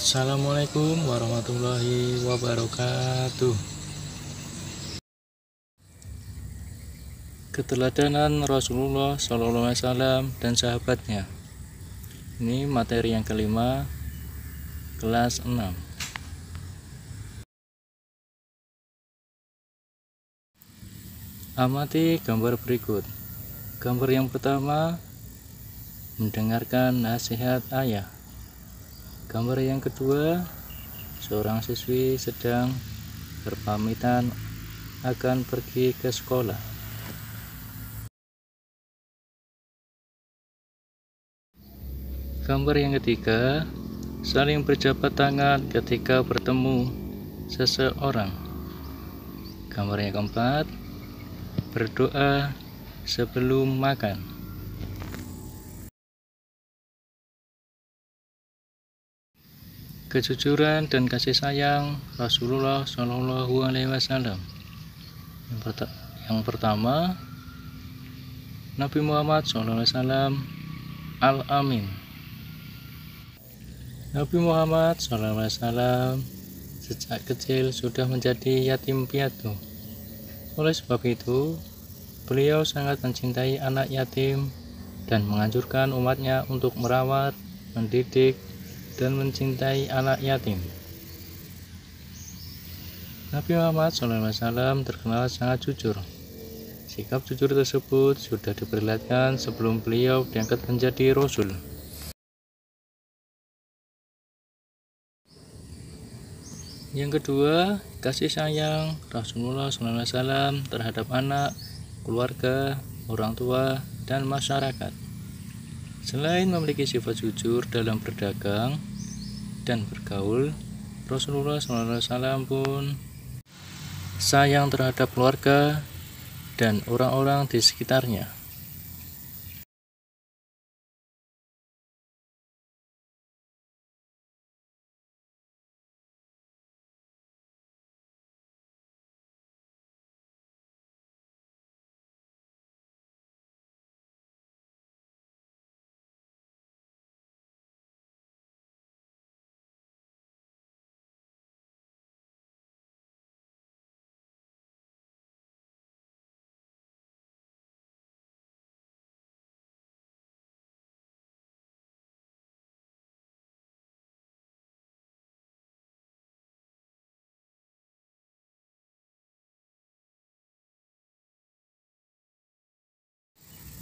Assalamualaikum warahmatullahi wabarakatuh. Keteladanan Rasulullah SAW dan sahabatnya. Ini materi yang kelima, kelas 6. Amati gambar berikut. Gambar yang pertama, mendengarkan nasihat ayah. Gambar yang kedua, seorang siswi sedang berpamitan akan pergi ke sekolah. Gambar yang ketiga, saling berjabat tangan ketika bertemu seseorang. Gambar yang keempat, berdoa sebelum makan. Kejujuran dan kasih sayang Rasulullah SAW. Yang pertama, Nabi Muhammad SAW Al-Amin. Nabi Muhammad SAW sejak kecil sudah menjadi yatim piatu. Oleh sebab itu, beliau sangat mencintai anak yatim dan menganjurkan umatnya untuk merawat, mendidik, dan mencintai anak yatim. Nabi Muhammad SAW terkenal sangat jujur. Sikap jujur tersebut sudah diperlihatkan sebelum beliau diangkat menjadi Rasul. Yang kedua, kasih sayang Rasulullah SAW terhadap anak, keluarga, orang tua, dan masyarakat. Selain memiliki sifat jujur dalam berdagang dan bergaul, Rasulullah SAW pun sayang terhadap keluarga dan orang-orang di sekitarnya.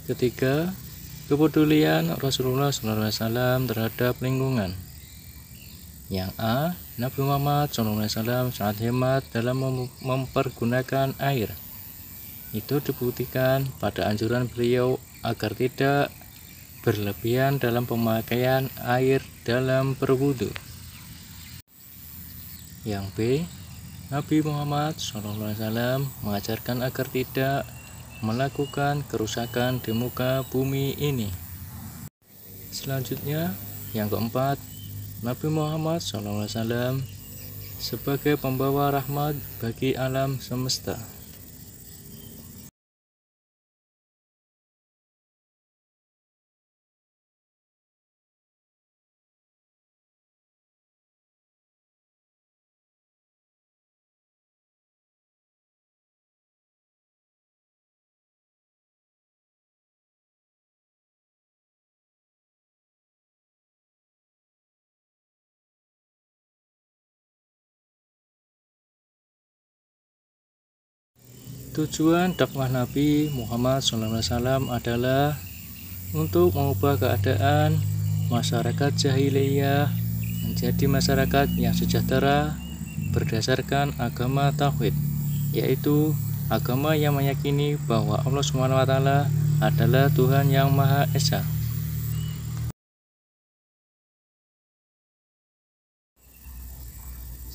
Ketiga, kepedulian Rasulullah SAW terhadap lingkungan. Yang A, Nabi Muhammad SAW sangat hemat dalam mempergunakan air. Itu dibuktikan pada anjuran beliau agar tidak berlebihan dalam pemakaian air dalam berwudu. Yang B, Nabi Muhammad SAW mengajarkan agar tidak melakukan kerusakan di muka bumi ini. Selanjutnya, yang keempat, Nabi Muhammad SAW sebagai pembawa rahmat bagi alam semesta. Tujuan dakwah Nabi Muhammad SAW adalah untuk mengubah keadaan masyarakat jahiliyah menjadi masyarakat yang sejahtera berdasarkan agama tauhid, yaitu agama yang meyakini bahwa Allah SWT adalah Tuhan yang Maha Esa.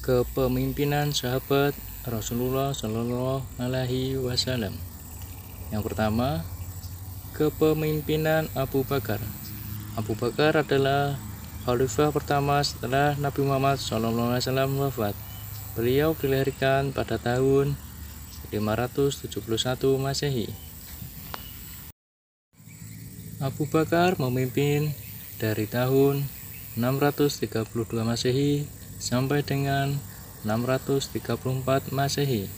Kepemimpinan sahabat Rasulullah SAW. Yang pertama, kepemimpinan Abu Bakar. Abu Bakar adalah khalifah pertama setelah Nabi Muhammad SAW wafat. Beliau dilahirkan pada tahun 571 Masehi. Abu Bakar memimpin dari tahun 632 Masehi sampai dengan 634 Masehi.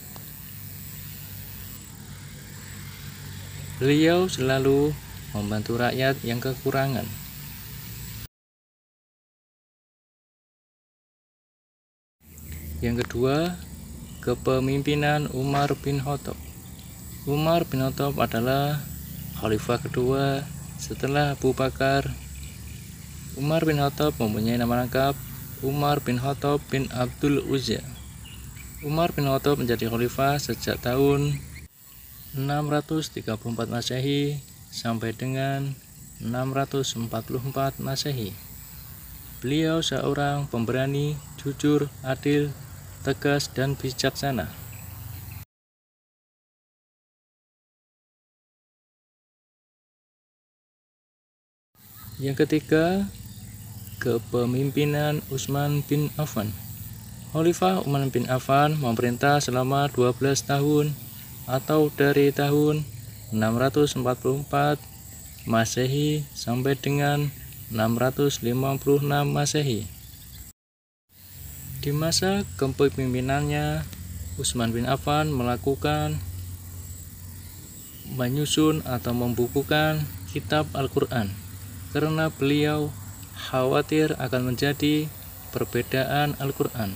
Beliau selalu membantu rakyat yang kekurangan. Yang kedua, kepemimpinan Umar bin Khattab. Umar bin Khattab adalah khalifah kedua setelah Abu Bakar. Umar bin Khattab mempunyai nama lengkap Umar bin Khattab bin Abdul Uzza. Umar bin Khattab menjadi khalifah sejak tahun 634 Masehi sampai dengan 644 Masehi. Beliau seorang pemberani, jujur, adil, tegas, dan bijaksana. Yang ketiga, kepemimpinan Utsman bin Affan. Khalifah Utsman bin Affan memerintah selama 12 tahun atau dari tahun 644 Masehi sampai dengan 656 Masehi. Di masa kepemimpinannya, Utsman bin Affan menyusun atau membukukan kitab Al-Quran karena beliau khawatir akan menjadi perbedaan Al-Quran.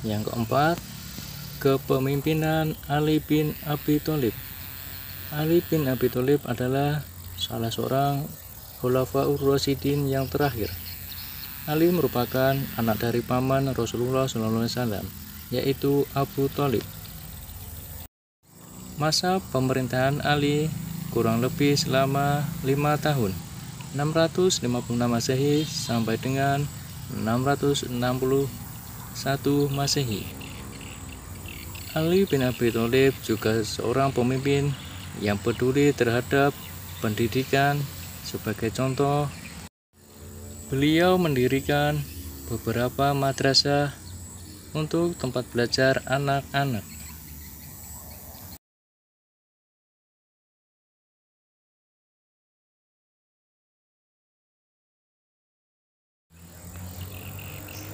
Yang keempat, kepemimpinan Ali bin Abi Thalib. Ali bin Abi Thalib adalah salah seorang Khulafaur Rasyidin yang terakhir. Ali merupakan anak dari paman Rasulullah SAW, yaitu Abu Thalib. Masa pemerintahan Ali kurang lebih selama 5 tahun, 656 Masehi sampai dengan 661 Masehi. Ali bin Abi Thalib juga seorang pemimpin yang peduli terhadap pendidikan. Sebagai contoh, beliau mendirikan beberapa madrasah untuk tempat belajar anak-anak.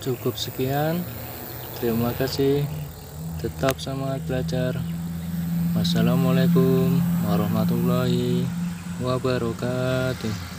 Cukup sekian, terima kasih, tetap semangat belajar. Wassalamualaikum warahmatullahi wabarakatuh.